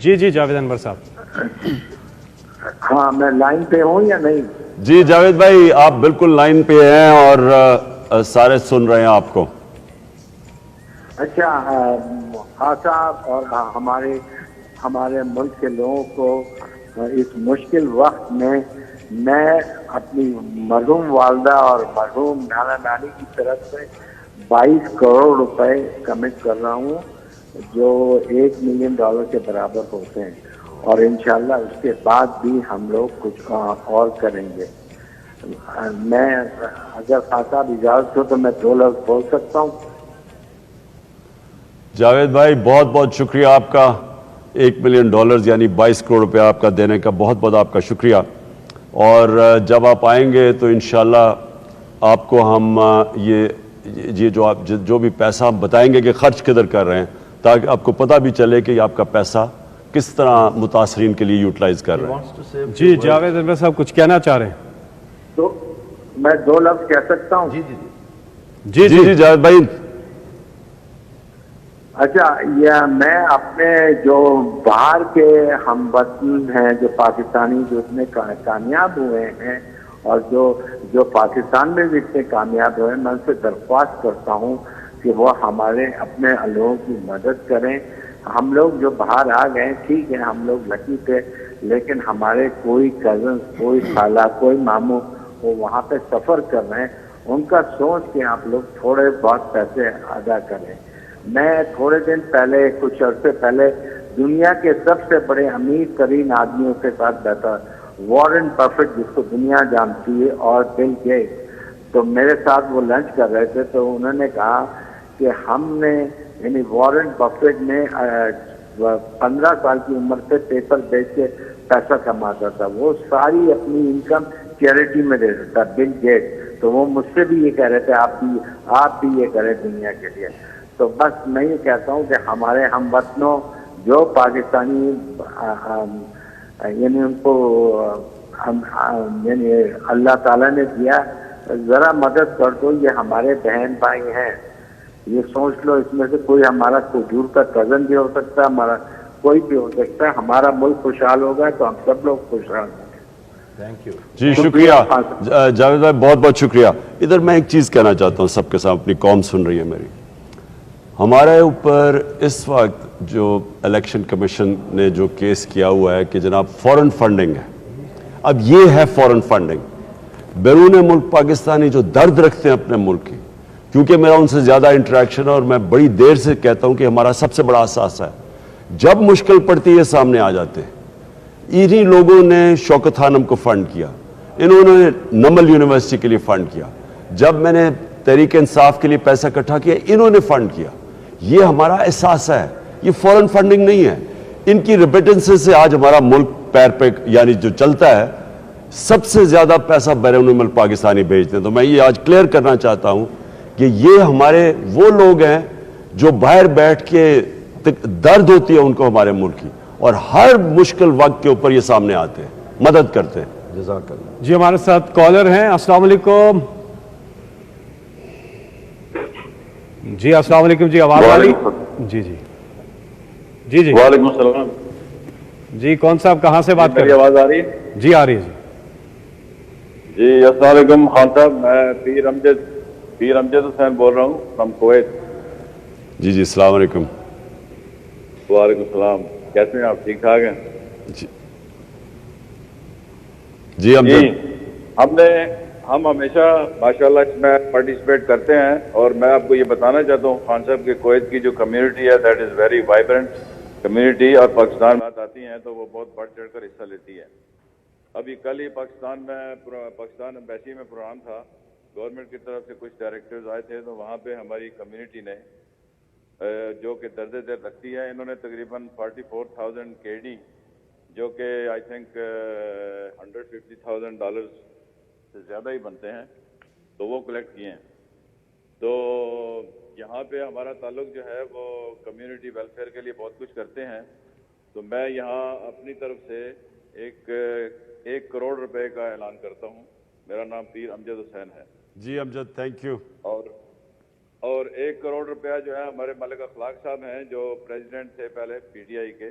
جی جی جاوید انور صاحب. ہاں میں لائن پہ ہوں یا نہیں؟ جی جاوید بھائی آپ بالکل لائن پہ ہیں اور سارے سن رہے ہیں آپ کو. اچھا خان صاحب اور ہمارے ملک کے لوگوں کو اس مشکل وقت میں اپنی مرحوم والدہ اور مرحوم نانا نانی کی طرف سے 22 کروڑ روپے کمٹ کر رہا ہوں جو $1 ملین کے برابر ہوتے ہیں، اور انشاءاللہ اس کے بعد بھی ہم لوگ کچھ اور کریں گے. میں اگر خان صاحب اجازت ہو تو میں 2 لفظ بول سکتا ہوں؟ جاوید بھائی بہت بہت شکریہ آپ کا. $1 ملین یعنی 22 کروڑ روپے آپ کا دینے کا بہت بہت آپ کا شکریہ. اور جب آپ آئیں گے تو انشاءاللہ آپ کو ہم یہ جو بھی پیسہ ہم بتائیں گے کہ خرچ کدھر کر رہے ہیں، تاکہ آپ کو پتہ بھی چلے کہ آپ کا پیسہ کس طرح متاثرین کے لیے یوٹیلائز کر رہے ہیں. جی جاوید انور صاحب کچھ کہنا چاہ رہے ہیں؟ تو میں 2 لفظ کہہ سکتا ہوں؟ جی جی جاوید بھائی. اچھا، یہ میں اپنے جو باہر کے ہم وطن ہیں جو پاکستانی جو اتنے کامیاب ہوئے ہیں اور جو پاکستان میں بھی اتنے کامیاب ہوئے ہیں، میں ان سے درخواست کرتا ہوں کہ وہ ہمارے اپنے لوگوں کی مدد کریں. ہم لوگ جو باہر آ گئے ٹھیک ہے، ہم لوگ لکی تھے، لیکن ہمارے کوئی کزنس، کوئی خالہ، کوئی ماموں وہ وہاں پہ سفر کر رہے ہیں، ان کا سوچ کے آپ لوگ تھوڑے بہت پیسے ادا کریں. میں تھوڑے دن پہلے، کچھ عرصے پہلے، دنیا کے سب سے بڑے امیر ترین آدمیوں کے ساتھ بیٹھا، وارن بفیٹ جس کو دنیا جانتی ہے، اور بل گیٹس. تو میرے ساتھ وہ لنچ کر رہے تھے تو انہوں نے کہا کہ ہم نے، یعنی وارن بفیٹ نے 15 سال کی عمر سے پیپر بیچ کے پیسہ کماتا تھا، وہ ساری اپنی انکم چیریٹی میں دے دیتا. بل گیٹس تو وہ مجھ سے بھی یہ کہہ رہے تھے آپ بھی یہ کریں دنیا کے لیے. تو بس میں یہ کہتا ہوں کہ ہمارے ہم وطنوں جو پاکستانی یعنی ان کو یعنی اللہ تعالیٰ نے دیا، ذرا مدد کر دو. یہ ہمارے بہن بھائی ہیں، یہ سوچ لو اس میں سے کوئی ہمارا کوئی دور کا کزن بھی ہو سکتا ہے، ہمارا کوئی بھی ہو سکتا ہے. ہمارا ملک خوشحال ہوگا تو ہم سب لوگ خوشحال ہوں گے. Thank you. جی شکریہ جاوید بھائی، بہت بہت شکریہ. ادھر میں ایک چیز کہنا چاہتا ہوں سب کے ساتھ، اپنی قوم سن رہی ہے میری. ہمارے اوپر اس وقت جو الیکشن کمیشن نے جو کیس کیا ہوا ہے کہ جناب فورن فنڈنگ ہے. اب یہ ہے فورن فنڈنگ. بیرون ملک پاکستانی جو درد رکھتے ہیں اپنے ملک کی، کیونکہ میرا ان سے زیادہ انٹریکشن ہے اور میں بڑی دیر سے کہتا ہوں کہ ہمارا سب سے بڑا اثاثہ ہے، جب مشکل پڑتی ہے سامنے آ جاتے ہیں. انہی لوگوں نے شوکت خانم کو فنڈ کیا، انہوں نے نمل یونیورسٹی کے لیے فنڈ کیا. جب میں نے تحریک انصاف کے لیے پیسہ اکٹھا کیا، انہوں نے فنڈ کیا. یہ ہمارا احساس ہے، یہ فورن فنڈنگ نہیں ہے. ان کی ریمیٹنس سے آج ہمارا ملک پیر پہ یعنی جو چلتا ہے، سب سے زیادہ پیسہ بیرون ملک پاکستانی بھیجتے ہیں. تو میں یہ آج کلیئر کرنا چاہتا ہوں کہ یہ ہمارے وہ لوگ ہیں جو باہر بیٹھ کے درد ہوتی ہے ان کو ہمارے ملک کی، اور ہر مشکل وقت کے اوپر یہ سامنے آتے ہیں، مدد کرتے ہیں. جزاک اللہ. جی ہمارے ساتھ کالر ہیں. السلام علیکم. جی السلام علیکم. جی آواز آ رہی؟ جی جی جی جی وعلیکم السلام. جی کون صاحب کہاں سے بات کر رہے ہیں؟ آواز آ رہی ہے؟ جی آ رہی ہے. جی السلام علیکم خان صاحب، میں پیر امجد حسین بول رہا ہوں فرام کویت. جی جی السلام علیکم. وعلیکم السلام. کیسے ہیں آپ؟ ٹھیک ٹھاک ہیں؟ جی ہم ہمیشہ ماشاءاللہ اس میں پارٹیسپیٹ کرتے ہیں، اور میں آپ کو یہ بتانا چاہتا ہوں خان صاحب کہ کویت کی جو کمیونٹی ہے that is very vibrant community, اور پاکستان میں آتی ہیں تو وہ بہت بڑھ چڑھ کر حصہ لیتی ہے. ابھی کل ہی پاکستان ایمبیسی میں پروگرام تھا، گورنمنٹ کی طرف سے کچھ ڈائریکٹرز آئے تھے، تو وہاں پہ ہماری کمیونٹی نے جو کہ درد دل رکھتی ہے، انہوں نے تقریباً 44,000 KD جو کہ آئی تھنک $150,000 سے زیادہ ہی بنتے ہیں، تو وہ کلیکٹ کیے ہیں. تو یہاں پہ ہمارا تعلق جو ہے وہ کمیونٹی ویلفیئر کے لیے بہت کچھ کرتے ہیں. تو میں یہاں اپنی طرف سے ایک کروڑ روپے کا اعلان کرتا ہوں. میرا نام پیر امجد حسین ہے. جی امجد تھینک یو. اور 1 کروڑ روپیہ جو ہے ہمارے ملک اخلاق صاحب ہیں جو پریزیڈنٹ تھے پہلے PTI کے،